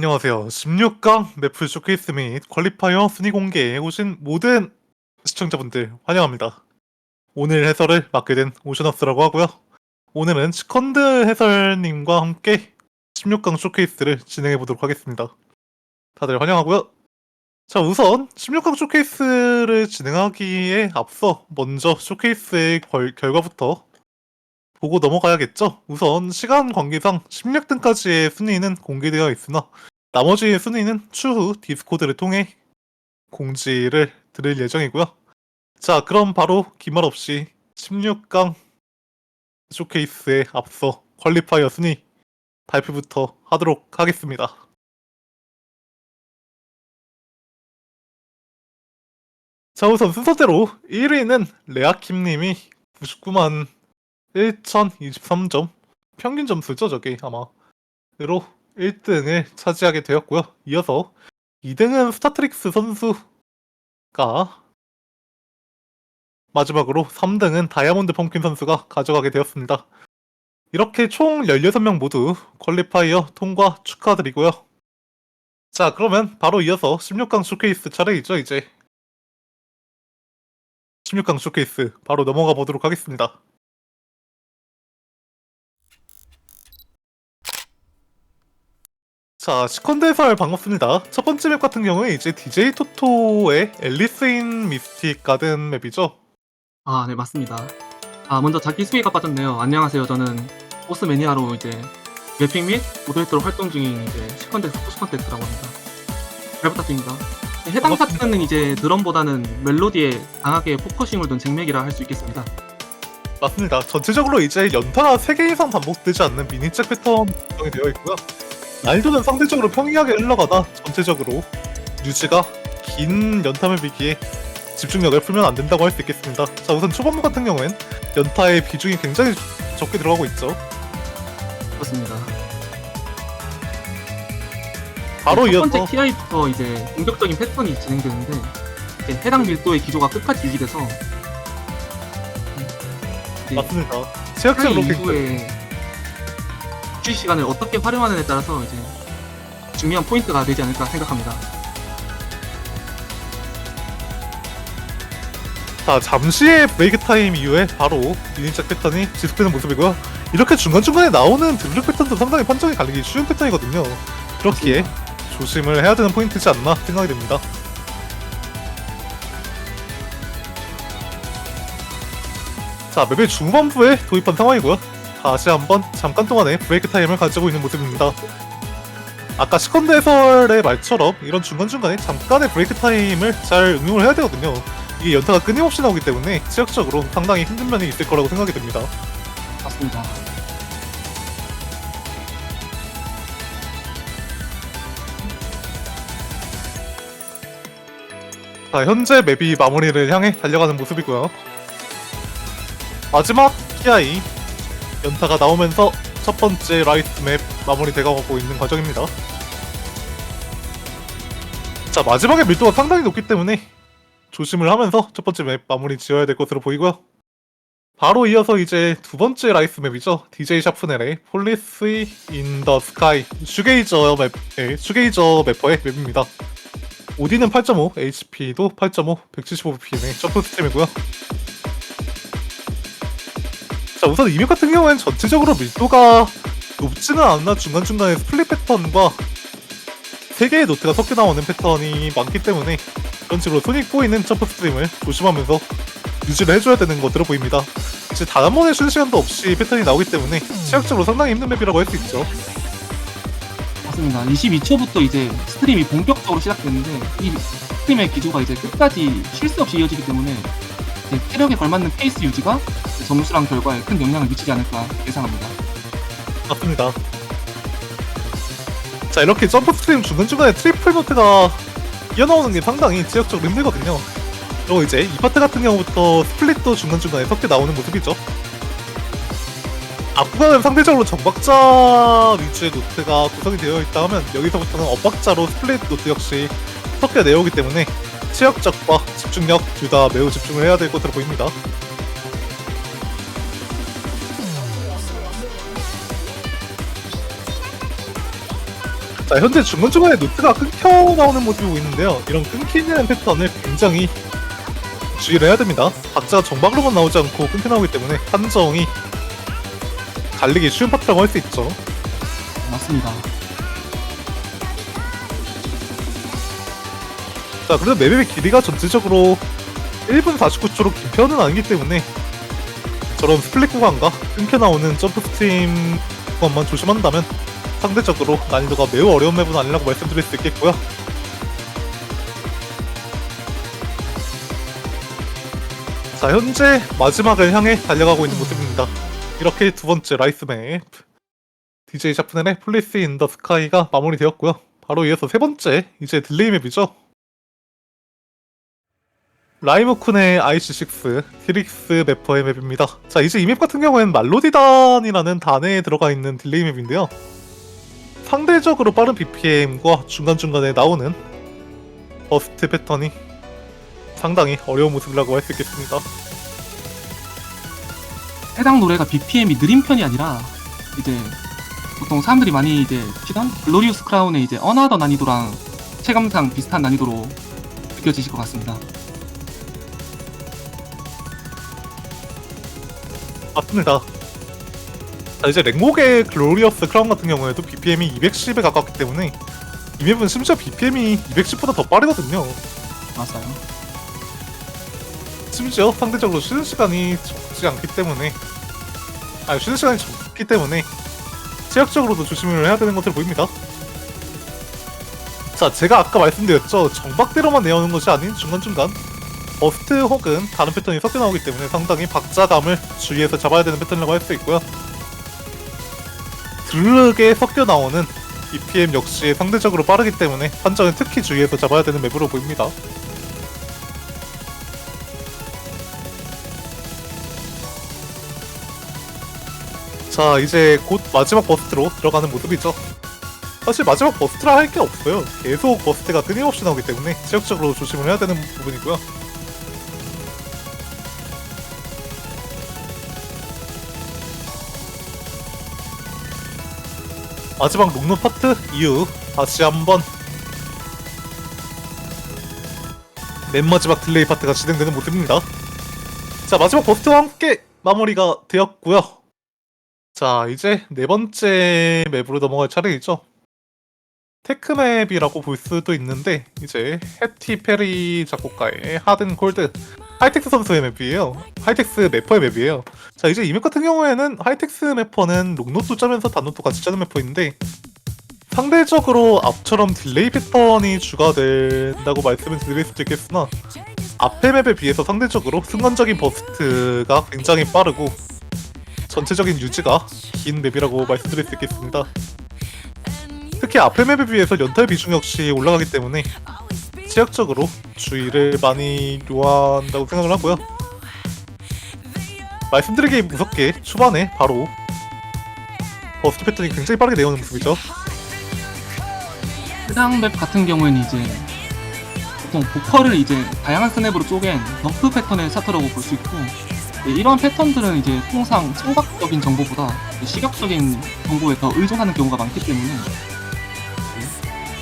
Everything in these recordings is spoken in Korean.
안녕하세요. 16강 매플 쇼케이스 및 퀄리파이어 순위 공개에 오신 모든 시청자분들 환영합니다. 오늘 해설을 맡게 된 오션어스라고 하고요. 오늘은 치컨드 해설님과 함께 16강 쇼케이스를 진행해 보도록 하겠습니다. 다들 환영하고요. 자, 우선 16강 쇼케이스를 진행하기에 앞서 먼저 쇼케이스의 결과부터 보고 넘어가야겠죠? 우선 시간 관계상 16등까지의 순위는 공개되어 있으나 나머지 순위는 추후 디스코드를 통해 공지를 드릴 예정이고요. 자, 그럼 바로 긴 말 없이 16강 쇼케이스에 앞서 퀄리파이어 순위 발표부터 하도록 하겠습니다. 자, 우선 순서대로 1위는 레아킴님이 99만 1023점, 평균 점수죠 저게 아마, 으로 1등을 차지하게 되었고요. 이어서 2등은 스타트릭스 선수가, 마지막으로 3등은 다이아몬드 펌킨 선수가 가져가게 되었습니다. 이렇게 총 16명 모두 퀄리파이어 통과 축하드리고요. 자, 그러면 바로 이어서 16강 쇼케이스 차례이죠. 이제 16강 쇼케이스 바로 넘어가 보도록 하겠습니다. 자, 시컨드 해설 반갑습니다. 첫 번째 맵 같은 경우에 이제 DJ 토토의 앨리스인 미스틱 가든 맵이죠. 네, 맞습니다. 먼저 자기소개가 빠졌네요. 안녕하세요. 저는 보스 매니아로 이제 맵핑 및 모더레이터로 활동 중인 이제 시컨드 스포츠 컨텐츠라고 합니다. 잘 부탁드립니다. 해당 반갑습니다. 파트는 이제 드럼보다는 멜로디에 강하게 포커싱을 둔 쟁맥이라 할 수 있겠습니다. 맞습니다. 전체적으로 이제 연타가 3개 이상 반복되지 않는 미니잭 패턴 구성이 되어 있고요. 난이도는 상대적으로 평이하게 흘러가다 전체적으로 유지가 긴 연타맵이기에 집중력을 풀면 안 된다고 할 수 있겠습니다. 자, 우선 초반부 같은 경우엔 연타의 비중이 굉장히 적게 들어가고 있죠. 그렇습니다. 바로 첫 이어서 번째 TI부터 이제 공격적인 패턴이 진행되는데 이제 해당 밀도의 기조가 끝까지 유지돼서 이제 맞습니다. TI 체력적으로 굉장히 이후에 주의 시간을 어떻게 활용하느냐에 따라서 이제 중요한 포인트가 되지 않을까 생각합니다. 자, 잠시의 브레이크 타임 이후에 바로 미니잭 패턴이 지속되는 모습이고요. 이렇게 중간중간에 나오는 드르륵 패턴도 상당히 판정이 갈리기 쉬운 패턴이거든요. 그렇기에 조심을 해야 되는 포인트지 않나 생각이 됩니다. 자, 맵의 중반부에 도입한 상황이고요. 다시 한번 잠깐 동안의 브레이크 타임을 가지고 있는 모습입니다. 아까 시컨드 해설의 말처럼 이런 중간중간에 잠깐의 브레이크 타임을 잘 응용을 해야 되거든요. 이게 연타가 끊임없이 나오기 때문에 체력적으로 상당히 힘든 면이 있을 거라고 생각이 됩니다. 맞습니다. 자, 현재 맵이 마무리를 향해 달려가는 모습이고요. 마지막 PI 연타가 나오면서 첫 번째 라이트 맵 마무리 돼가고 있는 과정입니다. 자, 마지막에 밀도가 상당히 높기 때문에 조심을 하면서 첫 번째 맵 마무리 지어야 될 것으로 보이고요. 바로 이어서 이제 두 번째 라이스 맵이죠. DJ 샤프넬의 폴리스 인 더 스카이 슈게이저 맵퍼의 맵입니다. OD는 8.5, HP도 8.5, 175bpm의 점프 스템이고요. 자, 우선 이 맵 같은 경우에는 전체적으로 밀도가 높지는 않나 중간중간에 스플릿 패턴과 3개의 노트가 섞여 나오는 패턴이 많기 때문에 그런 식으로 손이 꼬이는 점프 스트림을 조심하면서 유지를 해줘야 되는 것으로 보입니다. 이제 단 한 번의 쉬는 시간도 없이 패턴이 나오기 때문에 체력적으로 상당히 힘든 맵이라고 할 수 있죠. 맞습니다. 22초부터 이제 스트림이 본격적으로 시작되는데 이 스트림의 기조가 이제 끝까지 쉴 새 없이 이어지기 때문에 이제 체력에 걸맞는 페이스 유지가 점수랑 결과에 큰 영향을 미치지 않을까 예상합니다. 맞습니다. 자, 이렇게 점프 스트림 중간중간에 트리플 노트가 이어나오는 게 상당히 체력적으로 힘들거든요. 그리고 이제 이 파트 같은 경우부터 스플릿도 중간중간에 섞여 나오는 모습이죠. 앞구간은 상대적으로 정박자 위주의 노트가 구성이 되어 있다 하면 여기서부터는 엇박자로 스플릿 노트 역시 섞여 내오기 때문에 체력적과 집중력 둘 다 매우 집중을 해야 될 것으로 보입니다. 자, 현재 중간중간에 노트가 끊겨 나오는 모습이 보이는데요. 이런 끊기는 패턴을 굉장히 주의를 해야 됩니다. 박자가 정박으로만 나오지 않고 끊겨 나오기 때문에 판정이 갈리기 쉬운 파트라고 할 수 있죠. 맞습니다. 자, 그래도 맵의 길이가 전체적으로 1분 49초로 긴 편은 아니기 때문에 저런 스플릿 구간과 끊겨 나오는 점프 스트림 구간만 조심한다면 상대적으로 난이도가 매우 어려운 맵은 아니라고 말씀드릴 수 있겠고요. 자, 현재 마지막을 향해 달려가고 있는 모습입니다. 이렇게 두 번째 라이스 맵 DJ 샤프넬의 플리스 인 더 스카이가 마무리되었고요. 바로 이어서 세 번째 이제 딜레이 맵이죠. 라이모쿤의 IC6 티릭스 매퍼의 맵입니다. 자, 이제 이 맵 같은 경우에는 말로디단이라는 단에 들어가 있는 딜레이 맵인데요. 상대적으로 빠른 BPM과 중간중간에 나오는 버스트 패턴이 상당히 어려운 모습이라고 할 수 있겠습니다. 해당 노래가 BPM이 느린 편이 아니라 이제 보통 사람들이 많이 이제 치던 글로리우스 크라운의 이제 어나더 난이도랑 체감상 비슷한 난이도로 느껴지실 것 같습니다. 맞습니다. 자, 이제 랭곡의 글로리어스 크라운 같은 경우에도 BPM이 210에 가깝기 때문에 이 맵은 심지어 BPM이 210보다 더 빠르거든요. 맞아요. 심지어 상대적으로 쉬는 시간이 적지 않기 때문에 쉬는 시간이 적기 때문에 체력적으로도 조심을 해야 되는 것으로 보입니다. 자, 제가 아까 말씀드렸죠. 정박대로만 내어오는 것이 아닌 중간중간 버스트 혹은 다른 패턴이 섞여 나오기 때문에 상당히 박자감을 주의해서 잡아야 되는 패턴이라고 할 수 있고요. 드르게 섞여 나오는 BPM 역시 상대적으로 빠르기 때문에 판정은 특히 주의해서 잡아야 되는 맵으로 보입니다. 자, 이제 곧 마지막 버스트로 들어가는 모습이죠. 사실 마지막 버스트라 할 게 없어요. 계속 버스트가 끊임없이 나오기 때문에 지역적으로 조심을 해야 되는 부분이고요. 마지막 롱런 파트 이후 다시 한번 맨 마지막 딜레이 파트가 진행되는 모습입니다. 자, 마지막 버스트와 함께 마무리가 되었고요. 자, 이제 네 번째 맵으로 넘어갈 차례이죠. 테크맵이라고 볼 수도 있는데 이제 해티 페리 작곡가의 하든 콜드 하이텍스 선수의 맵이에요. 하이텍스 매퍼의 맵이에요. 자, 이제 이 맵 같은 경우에는 하이텍스 매퍼는 롱노트 짜면서 단노트 같이 짜는 매퍼인데 상대적으로 앞처럼 딜레이 패턴이 추가된다고 말씀을 드릴 수도 있겠으나 앞의 맵에 비해서 상대적으로 순간적인 버스트가 굉장히 빠르고 전체적인 유지가 긴 맵이라고 말씀드릴 수 있겠습니다. 특히 앞의 맵에 비해서 연타의 비중 역시 올라가기 때문에 지역적으로 주의를 많이 요한다고 생각을 하고요. 말씀드리기 무섭게 초반에 바로 버스트 패턴이 굉장히 빠르게 내오는 모습이죠. 해당 맵 같은 경우에는 이제 보통 보컬을 이제 다양한 스냅으로 쪼갠 덤프 패턴의 차트라고 볼 수 있고 이러한 패턴들은 이제 통상 청각적인 정보보다 시각적인 정보에 더 의존하는 경우가 많기 때문에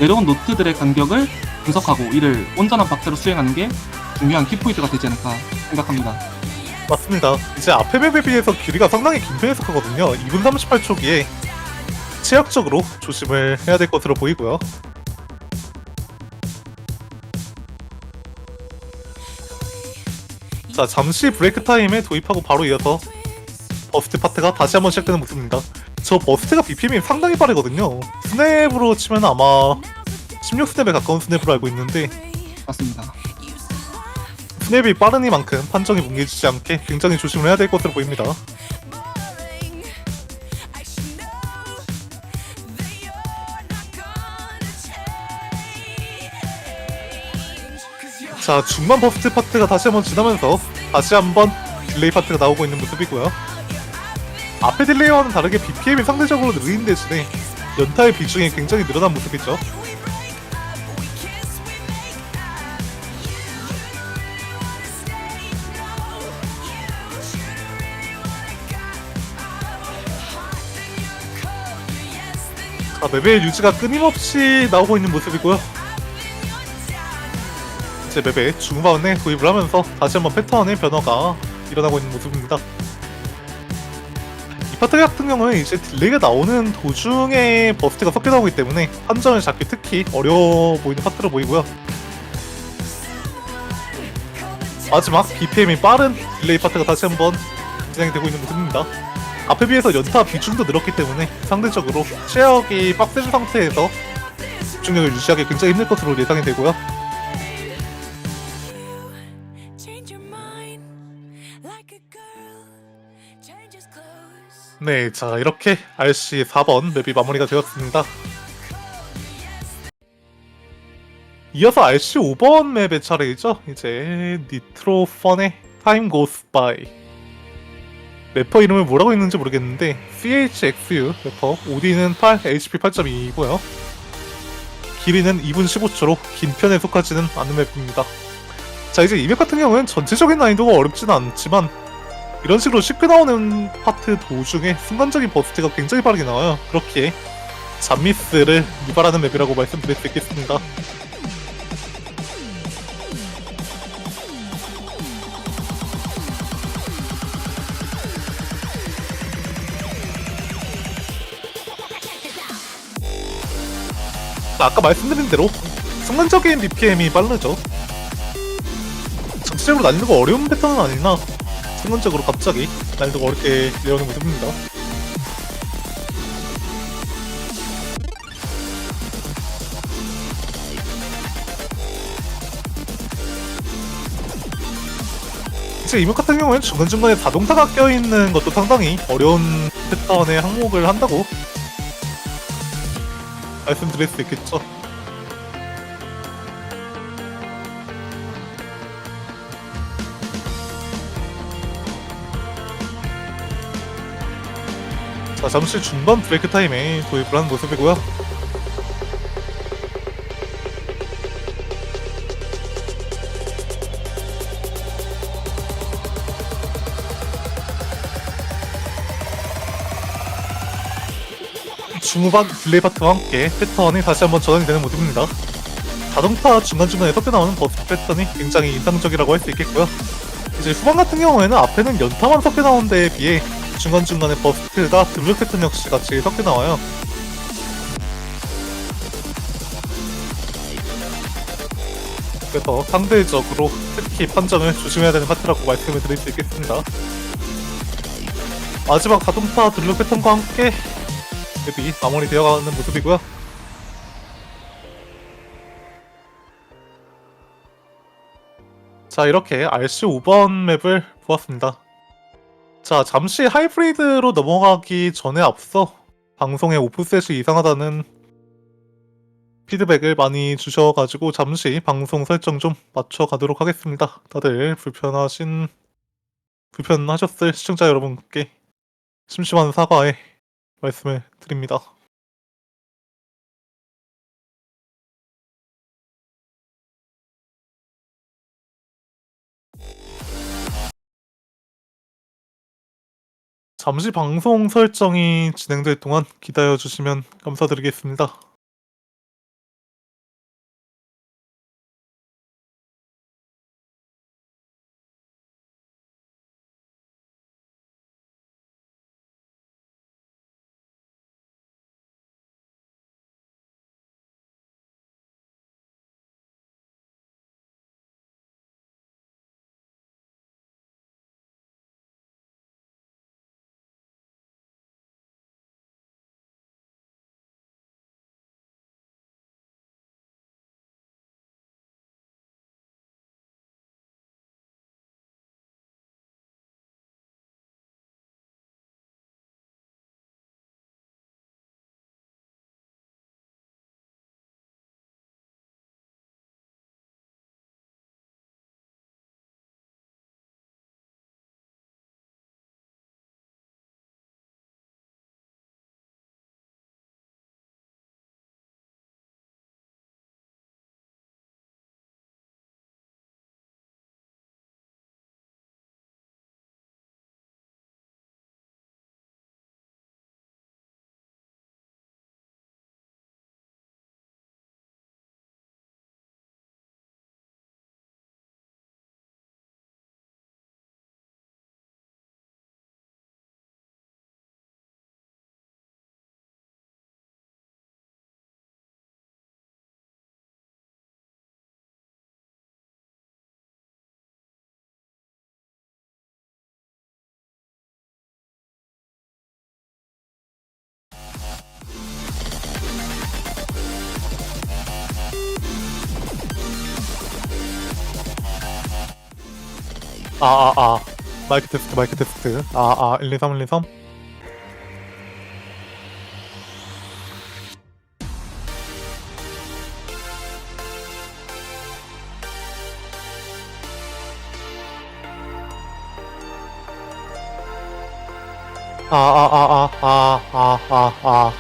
내려온 노트들의 간격을 분석하고 이를 온전한 박자로 수행하는 게 중요한 키포인트가 되지 않을까 생각합니다. 맞습니다. 이제 앞의 맵에 비해서 길이가 상당히 긴 편에 속하거든요. 2분 38초기에 체력적으로 조심을 해야 될 것으로 보이고요. 자, 잠시 브레이크 타임에 도입하고 바로 이어서 버스트 파트가 다시 한번 시작되는 모습입니다. 저 버스트가 BPM이 상당히 빠르거든요. 스냅으로 치면 아마 16스냅에 가까운 스냅으로 알고 있는데 맞습니다. 스냅이 빠르니만큼 판정이 뭉개지지 않게 굉장히 조심을 해야 될 것으로 보입니다. 자, 중반 버스트 파트가 다시 한번 지나면서 다시 한번 딜레이 파트가 나오고 있는 모습이고요. 앞의 딜레이와는 다르게 BPM이 상대적으로 느린 대신에 연타의 비중이 굉장히 늘어난 모습이죠. 맵의 유지가 끊임없이 나오고 있는 모습이고요. 이제 맵의 중반에 도입을 하면서 다시 한번 패턴의 변화가 일어나고 있는 모습입니다. 이 파트 같은 경우는 이제 딜레이가 나오는 도중에 버스트가 섞여 나오기 때문에 판정을 잡기 특히 어려워 보이는 파트로 보이고요. 마지막 BPM이 빠른 딜레이 파트가 다시 한번 진행이 되고 있는 모습입니다. 앞에 비해서 연타 비중도 늘었기 때문에 상대적으로 체력이 빡센 상태에서 집중력을 유지하기 굉장히 힘들 것으로 예상이 되고요. 네, 자 이렇게 RC 4번 맵이 마무리가 되었습니다. 이어서 RC 5번 맵의 차례이죠. 이제 니트로 펀의 Time Goes By. 래퍼 이름을 뭐라고 했는지 모르겠는데 CHXU 래퍼, OD는 8, HP 8.2이고요. 길이는 2분 15초로 긴 편에 속하지는 않은 맵입니다. 자 이제 이 맵 같은 경우는 전체적인 난이도가 어렵지는 않지만 이런 식으로 쉽게 나오는 파트 도중에 순간적인 버스트가 굉장히 빠르게 나와요. 그렇기에 잠미스를 유발하는 맵이라고 말씀드릴 수 있겠습니다. 아까 말씀드린 대로 순간적인 BPM이 빠르죠. 전체적으로 난이도가 어려운 패턴은 아니나 순간적으로 갑자기 난이도가 어렵게 내려오는 모습입니다. 이제 이맵 같은 경우에는 중간중간에 자동차가 껴있는 것도 상당히 어려운 패턴의 항목을 한다고 말씀드릴 수 있겠죠. 자, 잠시 중반 브레이크 타임에 도입을 한 모습이고요. 중후반 딜레이 파트와 함께 패턴이 다시 한번 전환이 되는 모습입니다. 자동차 중간중간에 섞여 나오는 버스트 패턴이 굉장히 인상적이라고 할 수 있겠고요. 이제 후반 같은 경우에는 앞에는 연타만 섞여 나온 데에 비해 중간중간에 버스트가 드블 패턴 역시 같이 섞여 나와요. 그래서 상대적으로 특히 판정을 조심해야 되는 파트라고 말씀을 드릴 수 있겠습니다. 마지막 자동차 드블 패턴과 함께 맵이 마무리되어가는 모습이고요. 자 이렇게 RC 5번 맵을 보았습니다. 자 잠시 하이브리드로 넘어가기 전에 앞서 방송에 오프셋이 이상하다는 피드백을 많이 주셔가지고 잠시 방송 설정 좀 맞춰가도록 하겠습니다. 다들 불편하셨을 시청자 여러분께 심심한 사과의 말씀을 드립니다. 잠시 방송 설정이 진행될 동안 기다려주시면 감사드리겠습니다. 마이크 테스트. 123. 아.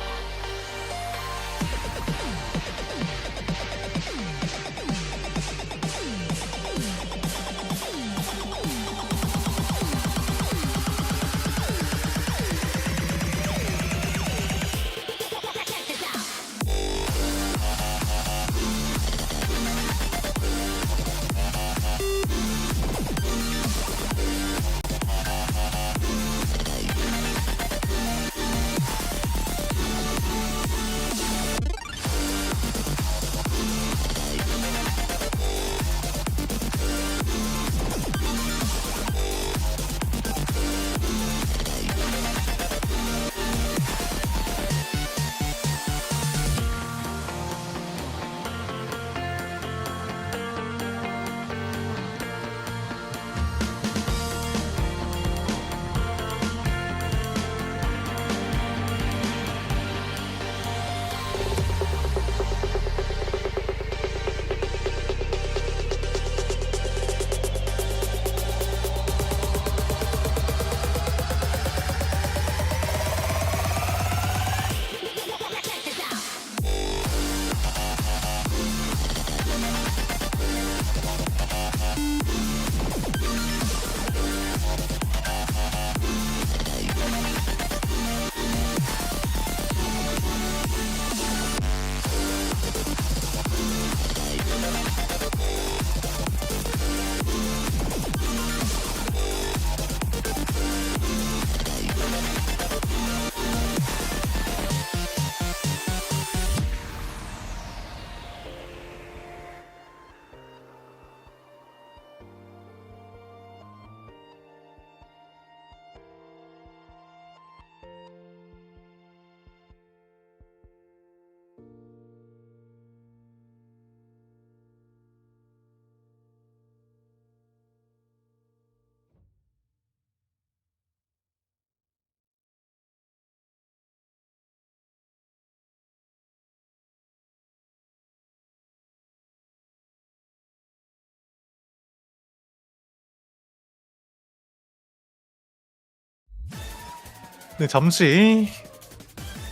네, 잠시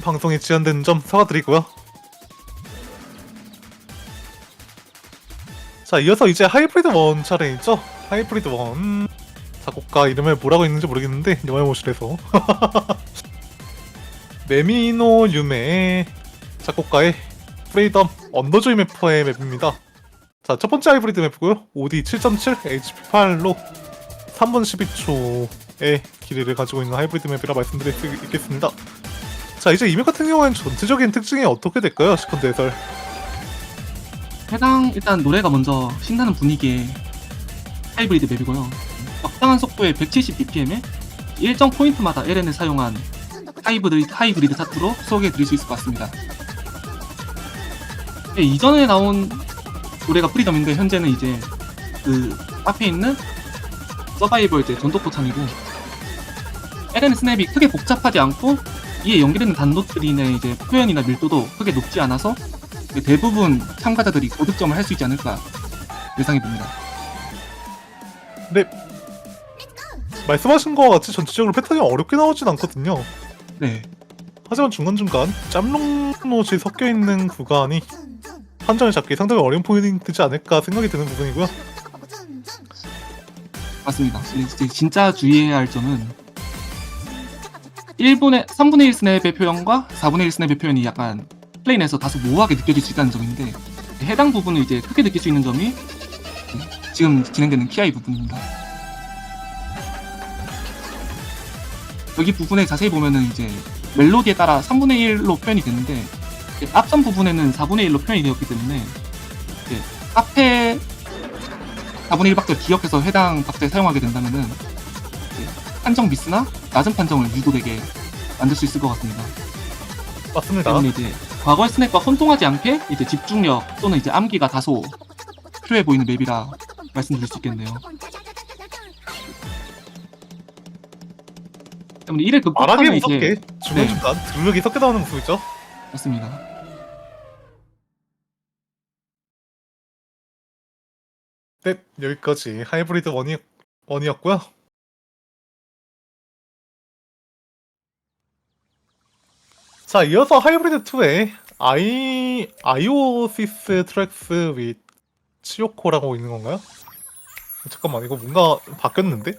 방송이 지연된 점 사과드리고요. 자, 이어서 이제 하이브리드 원 차례이죠. 하이브리드 원 작곡가 이름을 뭐라고 있는지 모르겠는데 영화모실에서 메미노 유메 작곡가의 프리덤 언더조이 맵퍼의 맵입니다. 자, 첫 번째 하이브리드 맵이고요. OD 7.7 HP 8로 3분 12초의 길이를 가지고 있는 하이브리드 맵이라 말씀드릴 수 있겠습니다. 자, 이제 이 맵 같은 경우에는 전체적인 특징이 어떻게 될까요? 시컨드 해설. 해당 일단 노래가 먼저 신나는 분위기의 하이브리드 맵이고요. 적당한 속도의 170bpm에 일정 포인트마다 LN을 사용한 하이브리드 타투로 소개해드릴 수 있을 것 같습니다. 네, 이전에 나온 노래가 프리덤인데 현재는 이제 그 앞에 있는 서바이벌 이제 전도포창이고 LN 스냅이 크게 복잡하지 않고 이에 연결되는 단노트들의 이제 표현이나 밀도도 크게 높지 않아서 대부분 참가자들이 고득점을 할 수 있지 않을까 예상해봅니다. 네, 말씀하신 것과 같이 전체적으로 패턴이 어렵게 나오진 않거든요. 네, 하지만 중간중간 짬롱노시 섞여있는 구간이 판정을 잡기 상당히 어려운 포인트지 않을까 생각이 드는 부분이고요. 맞습니다. 이제 진짜 주의해야 할 점은 3분의 1 스냅의 표현과 4분의 1 스냅의 표현이 약간 플레인에서 다소 모호하게 느껴질 수 있다는 점인데 해당 부분을 이제 크게 느낄 수 있는 점이 지금 진행되는 키아이 부분입니다. 여기 부분에 자세히 보면은 이제 멜로디에 따라 3분의 1로 표현이 되는데 앞선 부분에는 4분의 1로 표현이 되었기 때문에 앞에 4분의 1박자를 기억해서 해당 박자에 사용하게 된다면은 판정 미스나 낮은 판정을 유도되게 만들 수 있을 것 같습니다. 맞습니다. 때문에 이제 과거의 스냅과 혼동하지 않게 이제 집중력 또는 이제 암기가 다소 필요해 보이는 맵이라 말씀드릴 수 있겠네요. 때문에 이를 말하기 극복하면 이제 무섭게 네. 중간중간 드르륵이 섞여 나오는 모습이죠. 맞습니다. 네, 여기까지 하이브리드 1이었고요. 자, 이어서 하이브리드 2에 아이오시스 트랙스 윗 치요코라고 있는 건가요? 잠깐만, 이거 뭔가 바뀌었는데?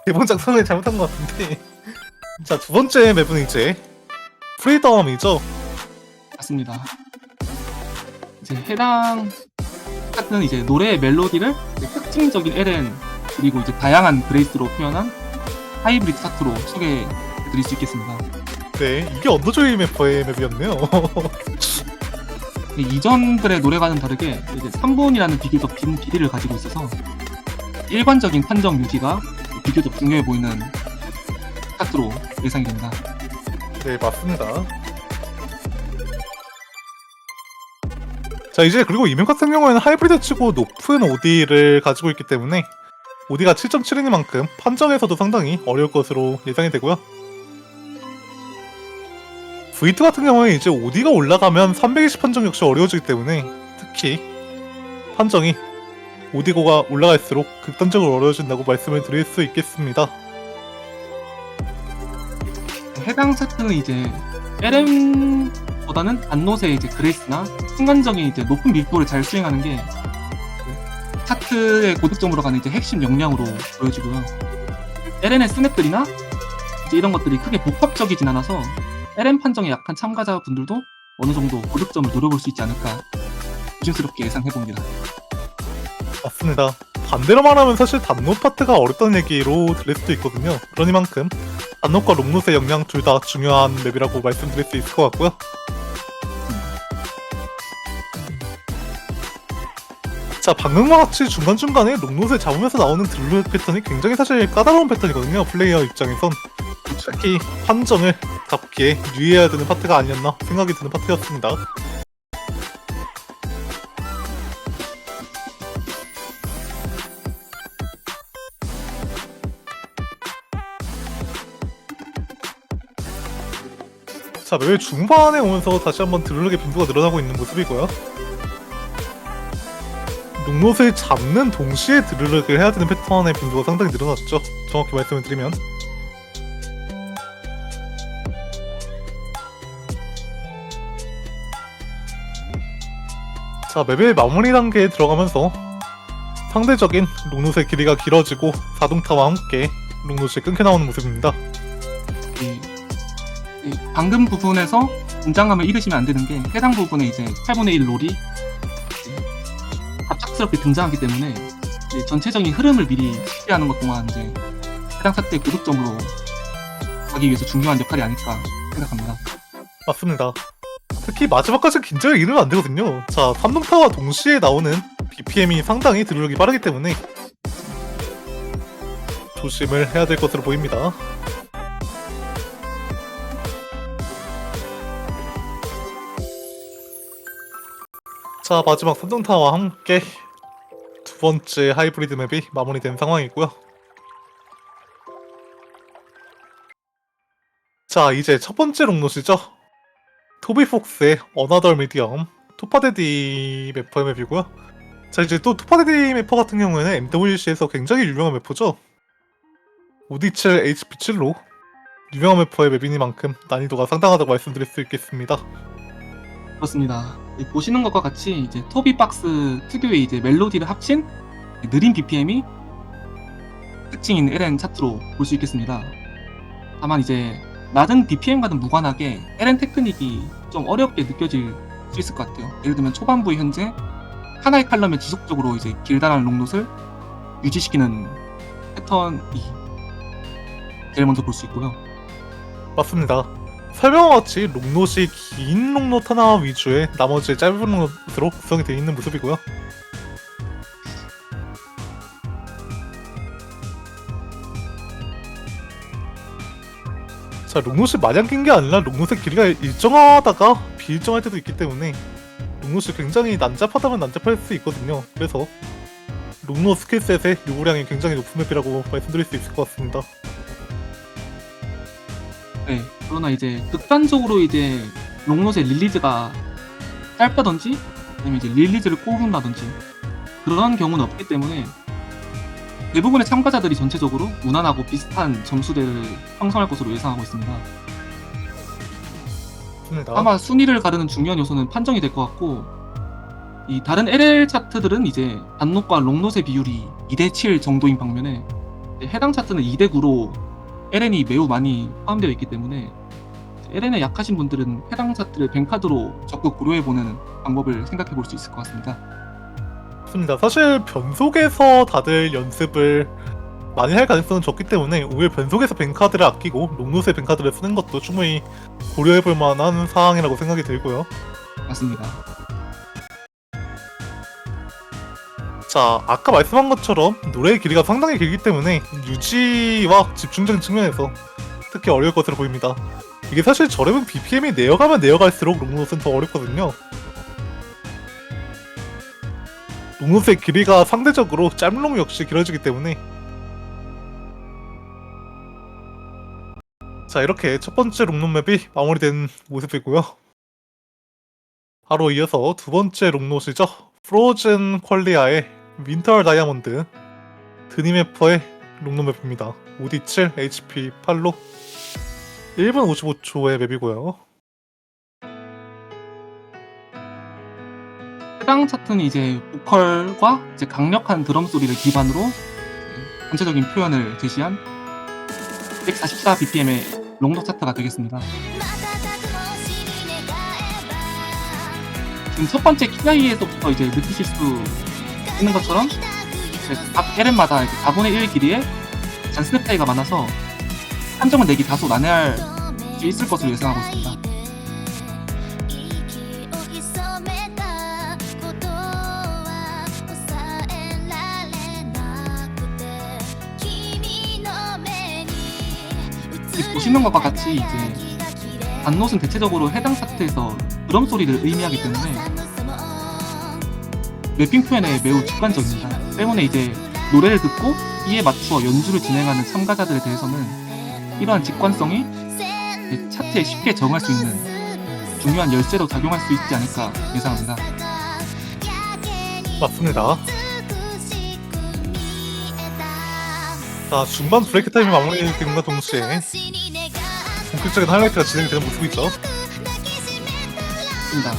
기본 작성을 잘못한 것 같은데. 자, 두 번째 맵은 이제 프리덤이죠. 맞습니다. 이제 해당 같은 이제 노래의 멜로디를 이제 특징적인 LN 그리고 이제 다양한 브레이스로 표현한 하이브리드 차트로 소개해드릴 수 있겠습니다. 네, 이게 언더조이 맵퍼의 맵이었네요. 이전들의 노래와는 다르게 이제 3분이라는 비교적 긴 길이를 가지고 있어서 일관적인 판정 유지가 비교적 중요해 보이는 차트로 예상이 됩니다. 네, 맞습니다. 자, 이제 그리고 이 맵 같은 경우에는 하이브리드 치고 높은 OD를 가지고 있기 때문에 OD가 7.7이니만큼 판정에서도 상당히 어려울 것으로 예상이 되고요. V2 같은 경우에 이제 OD가 올라가면 320 판정 역시 어려워지기 때문에 특히 판정이 OD고가 올라갈수록 극단적으로 어려워진다고 말씀을 드릴 수 있겠습니다. 해당 차트는 이제 LM보다는 안노세의 이제 그레이스나 순간적인 이제 높은 밀도를 잘 수행하는 게 차트의 고득점으로 가는 이제 핵심 역량으로 보여지고요. LN의 스냅들이나 이제 이런 것들이 크게 복합적이진 않아서 LN 판정에 약한 참가자분들도 어느 정도 고득점을 노려볼 수 있지 않을까 조심스럽게 예상해봅니다. 맞습니다. 반대로 말하면 사실 단노 파트가 어렵다는 얘기로 들릴 수도 있거든요. 그러니만큼 단노과 롱노스의 역량 둘 다 중요한 맵이라고 말씀드릴 수 있을 것 같고요. 자, 방금과 같이 중간중간에 롱노스를 잡으면서 나오는 드루 패턴이 굉장히 사실 까다로운 패턴이거든요. 플레이어 입장에선. 특히 판정을 잡기에 유의해야 되는 파트가 아니었나 생각이 드는 파트였습니다. 자, 맵의 중반에 오면서 다시 한번 드르륵의 빈도가 늘어나고 있는 모습이고요. 롱노스를 잡는 동시에 드르륵을 해야 되는 패턴의 빈도가 상당히 늘어났죠. 정확히 말씀을 드리면. 자, 맵의 마무리 단계에 들어가면서 상대적인 롱노스의 길이가 길어지고 자동타와 함께 롱노스에 끊겨 나오는 모습입니다. 이 방금 부분에서 긴장감을 잃으시면 안 되는 게 해당 부분에 이제 8분의 1 롤이 갑작스럽게 등장하기 때문에 이제 전체적인 흐름을 미리 실시하는 것 동안 이제 해당 차트의 고득점으로 가기 위해서 중요한 역할이 아닐까 생각합니다. 맞습니다. 특히 마지막까지 긴장을 잃으면 안 되거든요. 자, 삼동타와 동시에 나오는 BPM이 상당히 드르륵이 빠르기 때문에 조심을 해야 될 것으로 보입니다. 자, 마지막 삼동타와 함께 두 번째 하이브리드 맵이 마무리된 상황이고요. 자, 이제 첫 번째 롱노시죠. 토비 폭스의 어나더 미디엄 토파데디 맵퍼의 맵이고요. 자, 이제 또 토파데디 맵퍼 같은 경우에는 MWC에서 굉장히 유명한 맵퍼죠. OD7 HP7로 유명한 맵퍼의 맵이니만큼 난이도가 상당하다고 말씀드릴 수 있겠습니다. 그렇습니다. 보시는 것과 같이 이제 토비 박스 특유의 이제 멜로디를 합친 느린 BPM이 특징인 LN 차트로 볼 수 있겠습니다. 다만 이제 낮은 BPM과는 무관하게 LN 테크닉이 좀 어렵게 느껴질 수 있을 것 같아요. 예를 들면 초반부에 현재 하나의 칼럼에 지속적으로 이제 길다란 롱노트를 유지시키는 패턴이 제일 먼저 볼 수 있고요. 맞습니다. 설명과 같이 롱노시 긴 롱노트 하나 위주의 나머지 짧은 롱노트로 구성이 되어 있는 모습이고요. 자, 롱노시 마냥 긴 게 아니라 롱노스의 길이가 일정하다가 비일정할 때도 있기 때문에 롱노시 굉장히 난잡하다면 난잡할 수 있거든요. 그래서 롱노 스킬셋의 요구량이 굉장히 높은 맵이라고 말씀드릴 수 있을 것 같습니다. 네. 그러나 이제 극단적으로 이제 롱롯의 릴리즈가 짧다든지 아니면 이제 릴리즈를 꼬은다든지 그런 경우는 없기 때문에 대부분의 참가자들이 전체적으로 무난하고 비슷한 점수대를 형성할 것으로 예상하고 있습니다. 맞습니다. 아마 순위를 가르는 중요한 요소는 판정이 될 것 같고, 이 다른 LL 차트들은 이제 단롯과 롱롯의 비율이 2대7 정도인 반면에 해당 차트는 2대9로 LN이 매우 많이 포함되어 있기 때문에 LN에 약하신 분들은 해당 차트를 뱅카드로 적극 고려해보는 방법을 생각해 볼 수 있을 것 같습니다. 맞습니다. 사실 변속에서 다들 연습을 많이 할 가능성은 적기 때문에 오히려 변속에서 뱅카드를 아끼고 롱롯의 뱅카드를 쓰는 것도 충분히 고려해볼 만한 사항이라고 생각이 들고요. 맞습니다. 자, 아까 말씀한 것처럼 노래의 길이가 상당히 길기 때문에 유지와 집중적인 측면에서 특히 어려울 것으로 보입니다. 이게 사실 저렴은 BPM이 내려가면 내려갈수록 롱롯은 더 어렵거든요. 롱롯의 길이가 상대적으로 짤롱 역시 길어지기 때문에. 자, 이렇게 첫 번째 롱롯 맵이 마무리된 모습이고요. 바로 이어서 두 번째 롱롯이죠. 프로즌 퀄리아의 윈터 다이아몬드 드니메퍼의 롱롯 맵입니다. OD7 HP 8로 1분 55초의 맵이고요. 해당 차트는 이제 보컬과 이제 강력한 드럼 소리를 기반으로 전체적인 표현을 제시한 144 BPM의 롱롯 차트가 되겠습니다. 지금 첫 번째 키아이에서부터 이제 느끼실 수 있는 것처럼 각 LM마다 4분의 1 길이의 잔스냅 차이가 많아서 판정을 내기 다소 난해할 수 있을 것으로 예상하고 있습니다. 보시는 것과 같이 이제 단롯은 대체적으로 해당 차트에서 드럼 소리를 의미하기 때문에 랩핑 표현에 매우 직관적입니다. 때문에 이제 노래를 듣고 이에 맞춰 연주를 진행하는 참가자들에 대해서는 이러한 직관성이 차트에 쉽게 적응할 수 있는 중요한 열쇠로 작용할 수 있지 않을까 예상합니다. 맞습니다. 자, 중반 브레이크 타임이 마무리됨과 동시에 본격적인 하이라이트가 진행이 되는 모습이죠. 맞습니다.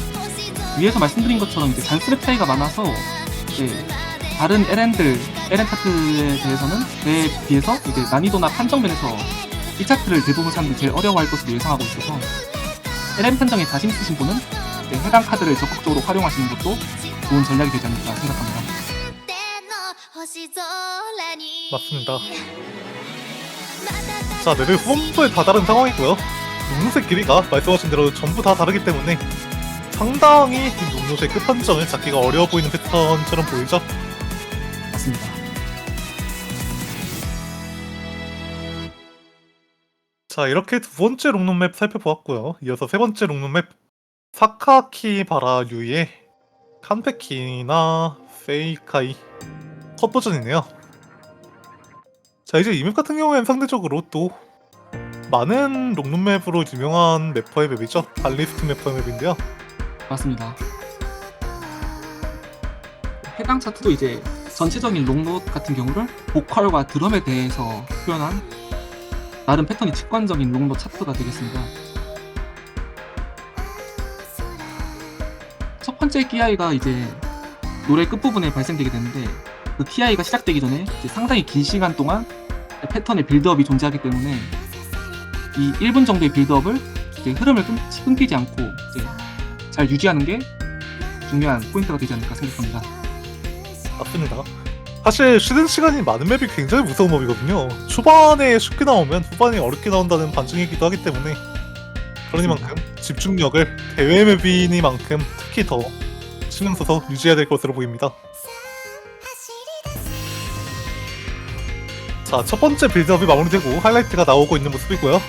위에서 말씀드린 것처럼 이제 잔스랩 차이가 많아서 이제 다른 LN 차트에 대해서는 비해서 이제 난이도나 판정 면에서 이 차트를 대부분 사람들이 제일 어려워할 것으로 예상하고 있어서 LN 판정에 자신 있으신 분은 이제 해당 카드를 적극적으로 활용하시는 것도 좋은 전략이 되지 않을까 생각합니다. 맞습니다. 자, 맵의 후반부에 다다른 상황이고요. 롱롯의 길이가 말씀하신 대로 전부 다 다르기 때문에 상당히 롱롯의 끝판정을 잡기가 어려워 보이는 패턴처럼 보이죠? 맞습니다. 자, 이렇게 두 번째 롱롯 맵 살펴보았고요. 이어서 세 번째 롱롯 맵 사카키바라 유의 칸페키나 세이카이 컷 버전이네요. 자, 이제 이 맵 같은 경우에는 상대적으로 또 많은 롱롯 맵으로 유명한 맵퍼의 맵이죠. 발리스트 맵퍼의 맵인데요. 맞습니다. 해당 차트도 이제 전체적인 롱롯 같은 경우를 보컬과 드럼에 대해서 표현한 나름 패턴이 직관적인 롱롯 차트가 되겠습니다. 첫 번째 키아이가 이제 노래 끝부분에 발생되게 되는데 그 키아이가 시작되기 전에 이제 상당히 긴 시간 동안 패턴의 빌드업이 존재하기 때문에 이 1분 정도의 빌드업을 이제 흐름을 끊기지 않고 이제 잘 유지하는 게 중요한 포인트가 되지 않을까 생각합니다. 맞습니다. 사실 쉬는 시간이 많은 맵이 굉장히 무서운 맵이거든요. 초반에 쉽게 나오면 후반에 어렵게 나온다는 반증이기도 하기 때문에 그러니만큼 집중력을 대회 맵이니만큼 특히 더 신경 써서 유지해야 될 것으로 보입니다. 자, 첫 번째 빌드업이 마무리되고 하이라이트가 나오고 있는 모습이고요.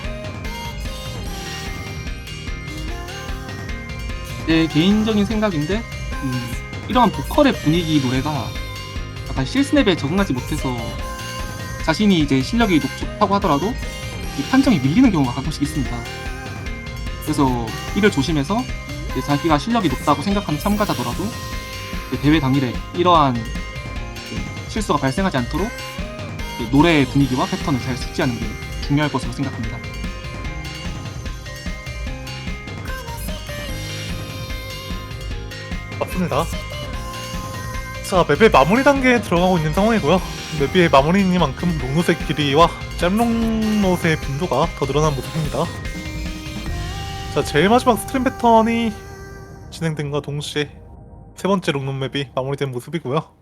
제 개인적인 생각인데 이러한 보컬의 분위기 노래가 약간 실스냅에 적응하지 못해서 자신이 이제 실력이 높다고 하더라도 이 판정이 밀리는 경우가 가끔씩 있습니다. 그래서 이를 조심해서 이제 자기가 실력이 높다고 생각하는 참가자더라도 대회 당일에 이러한 실수가 발생하지 않도록 노래의 분위기와 패턴을 잘 숙지하는 게 중요할 것으로 생각합니다. 맞습니다. 자, 맵의 마무리 단계에 들어가고 있는 상황이고요. 맵의 마무리이니만큼 롱노스의 길이와 짧롱노스의 빈도가 더 늘어난 모습입니다. 자, 제일 마지막 스트림 패턴이 진행된과 동시에 세 번째 롱노 맵이 마무리된 모습이고요.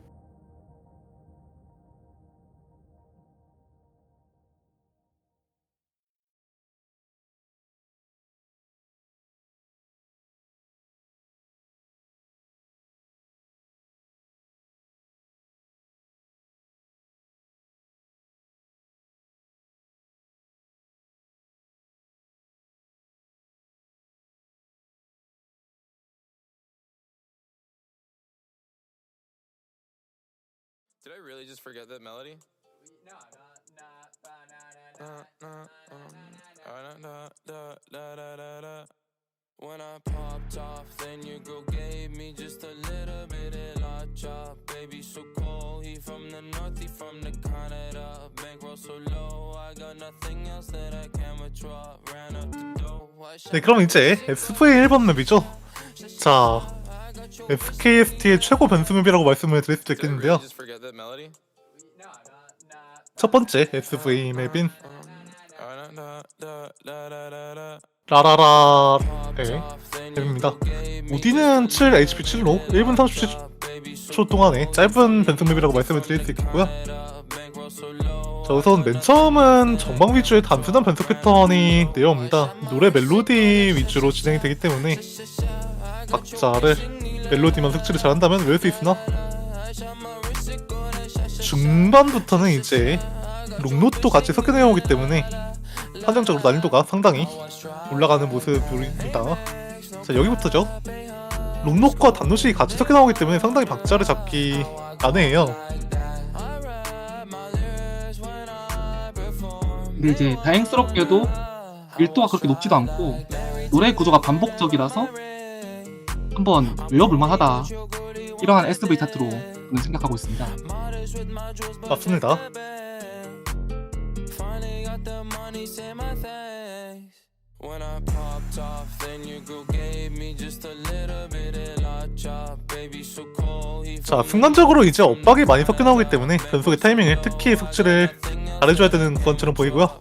Did I really just forget that melody? When I popped off, then your girl gave me just a little bit of la chop. Baby so cold, he from the north, he from the Canada. Bankroll so low, I got nothing else that I can withdraw. Ran up the dough. 네, 그럼 이제 SV 1번 맵이죠. 자, FKST의 최고 변수 맵이라고 말씀을 드릴 수도 있겠는데요. 첫 번째 SV 맵인 라라라의 맵입니다. 우디는 7 HP 7로 1분 37초 동안의 짧은 변수 맵이라고 말씀을 드릴 수 있겠고요. 자, 우선 맨 처음은 전방 위주의 단순한 변속 패턴이 내려옵니다. 노래 멜로디 위주로 진행이 되기 때문에 박자를 멜로디만 숙지를 잘한다면 외울 수 있으나 중반부터는 이제 롱노트도 같이 섞여 내려오기 때문에 한정적으로 난이도가 상당히 올라가는 모습입니다. 자, 여기부터죠. 롱노트와 단노시 같이 섞여 나오기 때문에 상당히 박자를 잡기 난해해요. 근데 이제 다행스럽게도 밀도가 그렇게 높지도 않고 노래 구조가 반복적이라서 한번 외워볼만 하다, 이러한 SV 차트로 저는 생각하고 있습니다. 맞습니다. 자, 순간적으로 이제 엇박이 많이 섞여 나오기 때문에 변속의 타이밍을 특히 숙지를 잘해줘야 되는 구간처럼 보이고요.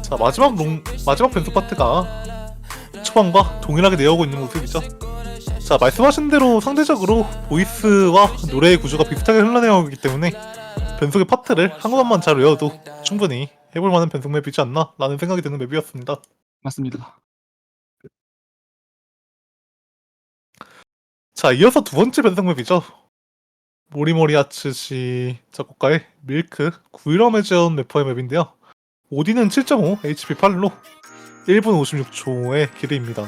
자, 마지막 변속 파트가 초반과 동일하게 내어오고 있는 모습이죠. 자, 말씀하신 대로 상대적으로 보이스와 노래의 구조가 비슷하게 흘러내어오기 때문에 변속의 파트를 한 것만 잘 외워도 충분히 해볼 만한 변속 맵이지 않나 라는 생각이 드는 맵이었습니다. 맞습니다. 자, 이어서 두 번째 변속 맵이죠. 모리모리 아츠시 작곡가의 밀크 구이럼의 래퍼의 맵인데요. 오디는 7.5, HP 8로 1분 56초의 길이입니다.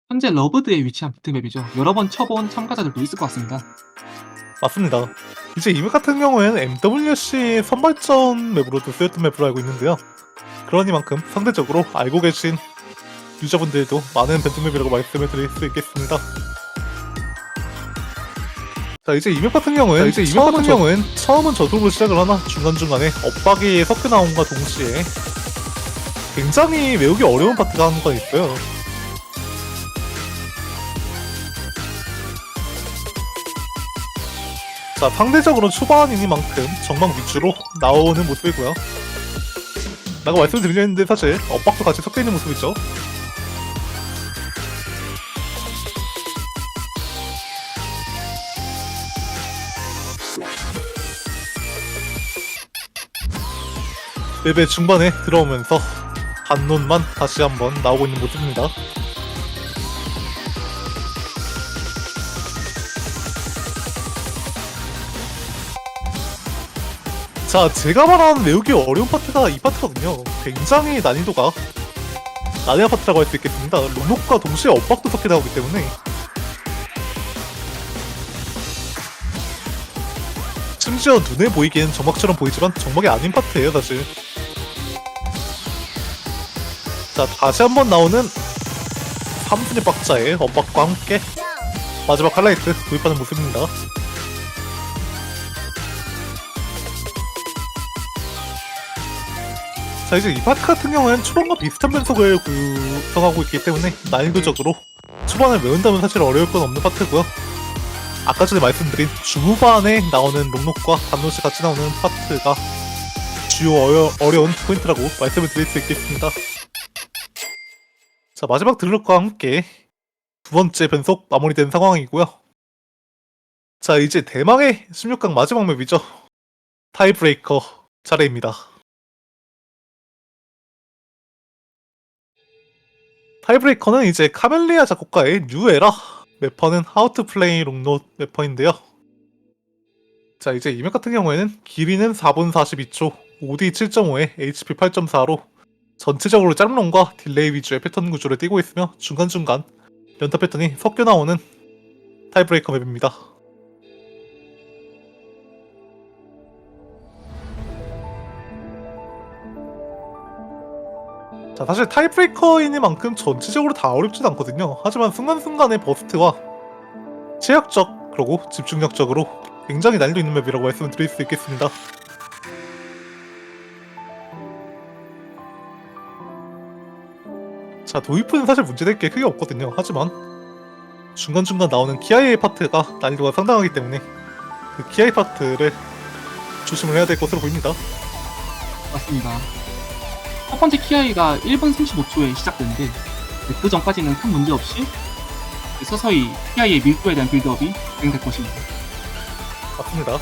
현재 러브드에 위치한 비트맵이죠. 여러 번 쳐본 참가자들도 있을 것 같습니다. 맞습니다. 이제 이 맵 같은 경우에는 MWC 선발전 맵으로도 쓰였던 맵으로 알고 있는데요. 그러니만큼 상대적으로 알고 계신 유저분들도 많은 변속 맵이라고 말씀을 드릴 수 있겠습니다. 자, 이제 이 맵 같은 경우엔 처음은 저속으로 시작을 하나 중간중간에 엇박이 섞여 나온과 동시에 굉장히 외우기 어려운 파트가 한 번 있어요. 자, 상대적으로 초반이니만큼 전방 위주로 나오는 모습이고요. 라고 말씀드리는데 사실 엇박도 같이 섞여 있는 모습이죠. 맵의 중반에 들어오면서 반론만 다시 한번 나오고 있는 모습입니다. 자, 제가 말하는 외우기 어려운 파트가 이 파트거든요. 굉장히 난이도가 난해한 파트라고 할 수 있겠습니다. 롱록과 동시에 엇박도 섞여 나오기 때문에 심지어 눈에 보이기엔 정막처럼 보이지만 정막이 아닌 파트예요 사실. 자 다시 한번 나오는 3순위 박자의 엄박과 함께 마지막 하이라이트 도입하는 모습입니다. 자 이제 이 파트 같은 경우에는 초반과 비슷한 변속을 구성하고 있기 때문에 난이도적으로 초반을 외운다면 사실 어려울 건 없는 파트고요. 아까 전에 말씀드린 중후반에 나오는 롱록과 단노시 같이 나오는 파트가 주요 어려운 포인트라고 말씀을 드릴 수 있겠습니다. 자 마지막 드롭과 함께 두 번째 변속 마무리된 상황이고요. 자 이제 대망의 16강 마지막 맵이죠. 타이브레이커 차례입니다. 타이브레이커는 이제 카멜리아 작곡가의 뉴에라, 래퍼는 하우투플레이 롱노 래퍼인데요. 자 이제 이 맵 같은 경우에는 길이는 4분 42초, OD 7.5에 HP 8.4로 전체적으로 짤롱과 딜레이 위주의 패턴 구조를 띄고 있으며 중간중간 연타 패턴이 섞여 나오는 타이브레이커 맵입니다. 자 사실 타이브레이커이니만큼 전체적으로 다 어렵진 않거든요. 하지만 순간순간의 버스트와 체력적 그리고 집중력적으로 굉장히 난이도 있는 맵이라고 말씀을 드릴 수 있겠습니다. 자 도입은 사실 문제될 게 크게 없거든요. 하지만 중간중간 나오는 키아이 파트가 난이도가 상당하기 때문에 그 키아이 파트를 조심을 해야 될 것으로 보입니다. 맞습니다. 첫 번째 키아이가 1분 35초에 시작되는데 그 전까지는 큰 문제 없이 서서히 키아이의 밀도에 대한 빌드업이 진행될 것입니다. 맞습니다.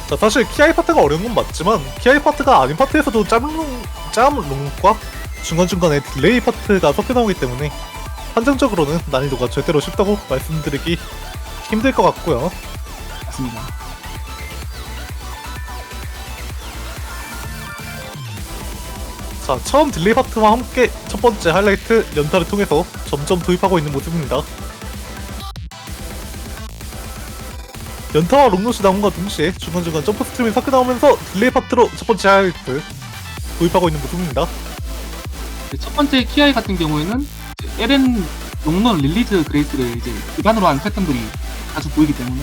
자 사실 키아이 파트가 어려운 건 맞지만 키아이 파트가 아닌 파트에서도 짬롱과 중간중간에 딜레이 파트가 섞여 나오기 때문에 한정적으로는 난이도가 절대로 쉽다고 말씀드리기 힘들 것 같고요. 맞습니다. 자 처음 딜레이 파트와 함께 첫 번째 하이라이트 연타를 통해서 점점 도입하고 있는 모습입니다. 연타와 롱노시 나온과 동시에 중간중간 점프 스트림이 섞여 나오면서 딜레이 파트로 첫 번째 하이라이트 도입하고 있는 모습입니다. 첫 번째 키아이 같은 경우에는 LN 롱런 릴리즈 그레이스를 이제 기반으로 한 패턴들이 자주 보이기 때문에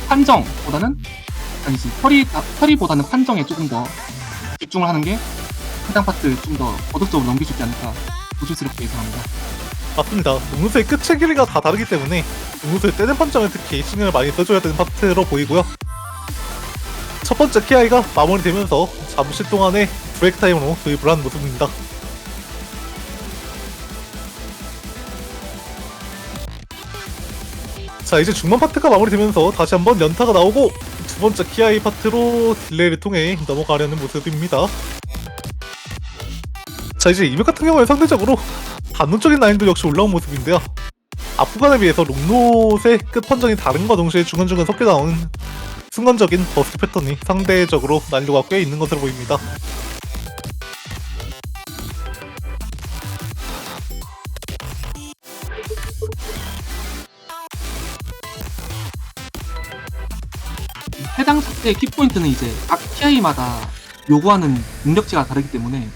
판정보다는 아니지 처리보다는 판정에 조금 더 집중을 하는 게 해당 파트 좀 더 거듭적으로 넘길 수 있지 않을까 조심스럽게 예상합니다. 맞습니다. 롱노스의 끝의 길이가 다 다르기 때문에 롱노스의 떼는 판정에 특히 신경을 많이 써줘야 되는 파트로 보이고요. 첫 번째 키아이가 마무리되면서 잠시 동안의 브레이크 타임으로 도입을 한 모습입니다. 자 이제 중반 파트가 마무리되면서 다시 한번 연타가 나오고 두 번째 키아이 파트로 딜레이를 통해 넘어가려는 모습입니다. 자 이제 이맵 같은 경우에 상대적으로 단론적인 난이도 역시 올라온 모습인데요. 앞구간에 비해서 롱롯의 끝 판정이 다른과 동시에 중간중간 섞여 나오는 순간적인 버스트 패턴이 상대적으로 난이도가 꽤 있는 것으로 보입니다. 해당 파트의 키포인트는 이제 각 키아이마다 요구하는 능력치가 다르기 때문에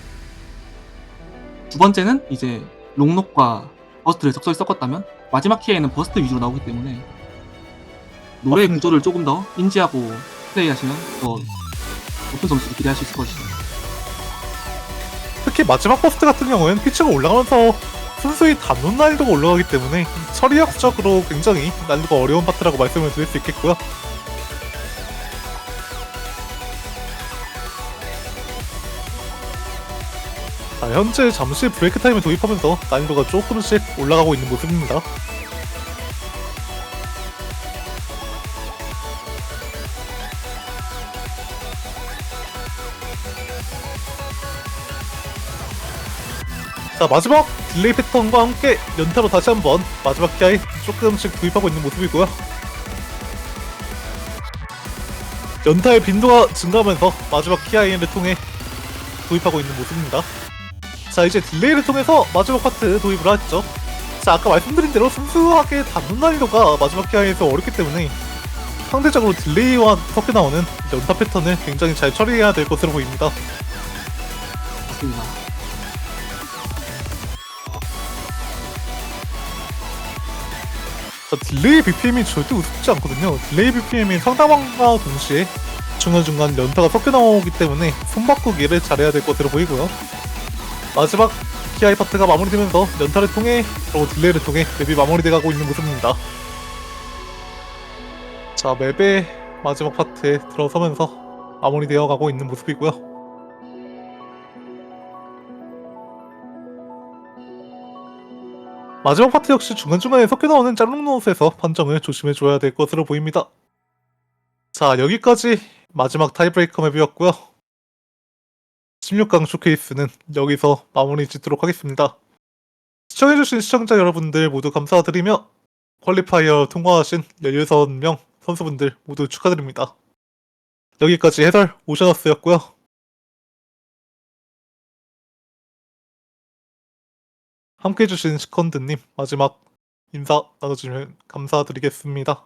두 번째는 이제 롱록과 버스트를 적절히 섞었다면 마지막 키아이는 버스트 위주로 나오기 때문에 노래 구조를 조금 더 인지하고 플레이하시면 더 높은 점수를 기대할 수 있을 것입니다. 특히 마지막 버스트 같은 경우에는 피치가 올라가면서 순수히 단론 난이도가 올라가기 때문에 처리학적으로 굉장히 난이도가 어려운 파트라고 말씀을 드릴 수 있겠고요. 자, 현재 잠시 브레이크 타임을 도입하면서 난이도가 조금씩 올라가고 있는 모습입니다. 자 마지막 딜레이 패턴과 함께 연타로 다시 한번 마지막 키아이 조금씩 도입하고 있는 모습이고요. 연타의 빈도가 증가하면서 마지막 키아이를 통해 도입하고 있는 모습입니다. 자 이제 딜레이를 통해서 마지막 파트 도입을 하죠. 자, 아까 말씀드린 대로 순수하게 단문 난이도가 마지막 기아에서 어렵기 때문에 상대적으로 딜레이와 섞여 나오는 연타 패턴을 굉장히 잘 처리해야 될 것으로 보입니다. 맞습니다. 자, 딜레이 BPM이 절대 우습지 않거든요. 딜레이 BPM이 상당함과 동시에 중간중간 연타가 섞여 나오기 때문에 손바꾸기를 잘해야 될 것으로 보이고요. 마지막 기아의 파트가 마무리되면서 연타를 통해 그리고 딜레이를 통해 맵이 마무리돼 가고 있는 모습입니다. 자, 맵의 마지막 파트에 들어서면서 마무리되어 가고 있는 모습이고요. 마지막 파트 역시 중간중간에 섞여 나오는 짤롱 노릇에서 판정을 조심해줘야 될 것으로 보입니다. 자, 여기까지 마지막 타이브레이커 맵이었고요. 16강 쇼케이스는 여기서 마무리 짓도록 하겠습니다. 시청해주신 시청자 여러분들 모두 감사드리며 퀄리파이어 통과하신 16명 선수분들 모두 축하드립니다. 여기까지 해설 오셔너스였고요. 함께해주신 시컨드님 마지막 인사 나눠주시면 감사드리겠습니다.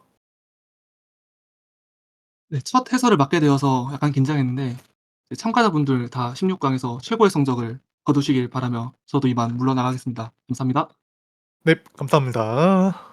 네, 첫 해설을 맡게 되어서 약간 긴장했는데 참가자분들 다 16강에서 최고의 성적을 거두시길 바라며 저도 이만 물러나가겠습니다. 감사합니다. 네, 감사합니다.